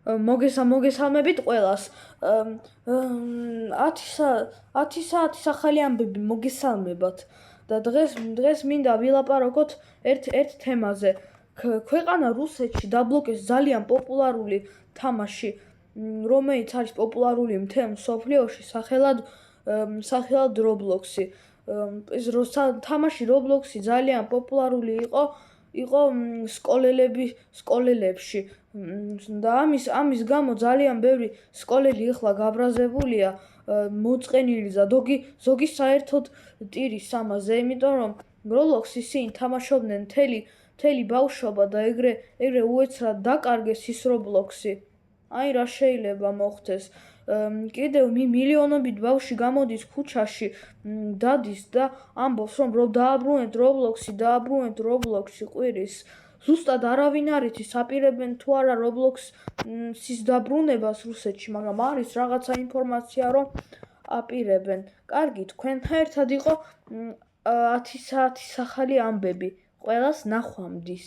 მოგესალმებით ყველას. 10 საათის ახალი ამბები მოგესალმებათ და დღეს მინდა ვილაპარაკოთ ერთ თემაზე. ქვეყანა რუსეთში დაბლოკეს ძალიან პოპულარული თამაში, რომელიც არის პოპულარული მთელ მსოფლიოში, სახელად Roblox-ი. ეს თამაში Roblox-ი ძალიან პოპულარული იყო სკოლებში და ამის გამო ძალიან ბევრი სკოლელი ახლა გაბრაზებულია, მოწყენილი და ზოგი საერთოდ ტირის ამაზე, იმიტომ რომ Roblox-ი ისინი თამაშობდნენ მთელი ბავშვობა და ეგრე უეცრად დაკარგეს ის Roblox-ი. აი რა შეიძლება მოხდეს. კიდევ მილიონობით ბავშვი გამოდის ქუჩაში, დადის და ამბობს, რომ დააბრუნეთ Roblox-ი ყვირის. ზუსტად არავინ არ იცის, აპირებენ თუ არა Roblox-ის დაბრუნებას რუსეთში, მაგრამ არის რაღაცა ინფორმაცია, რომ აპირებენ. კარგი, თქვენთან ერთად იყო 10 საათის ახალი ამბები. ყველას ნახვამდის.